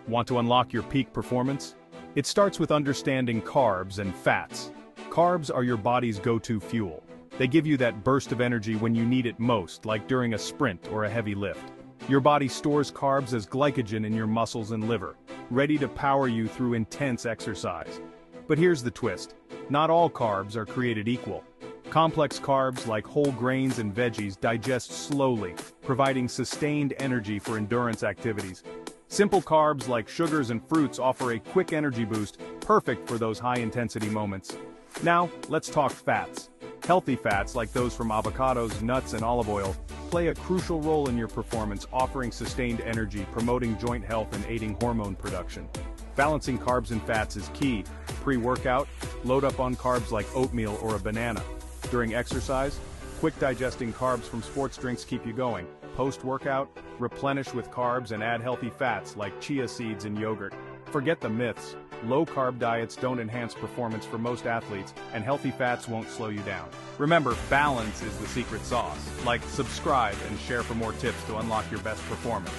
Want to unlock your peak performance? It starts with understanding carbs and fats. Carbs are your body's go-to fuel. They give you that burst of energy when you need it most, like during a sprint or a heavy lift. Your body stores carbs as glycogen in your muscles and liver, ready to power you through intense exercise. But here's the twist. Not all carbs are created equal. Complex carbs like whole grains and veggies digest slowly, providing sustained energy for endurance activities. Simple carbs like sugars and fruits offer a quick energy boost, perfect for those high-intensity moments. Now, let's talk fats. Healthy fats like those from avocados, nuts, and olive oil play a crucial role in your performance, offering sustained energy, promoting joint health, and aiding hormone production. Balancing carbs and fats is key. Pre-workout, load up on carbs like oatmeal or a banana. During exercise, quick digesting carbs from sports drinks keep you going. Post-workout, replenish with carbs and add healthy fats like chia seeds and yogurt. Forget the myths. Low-carb diets don't enhance performance for most athletes, and healthy fats won't slow you down. Remember, balance is the secret sauce. Like, subscribe, and share for more tips to unlock your best performance.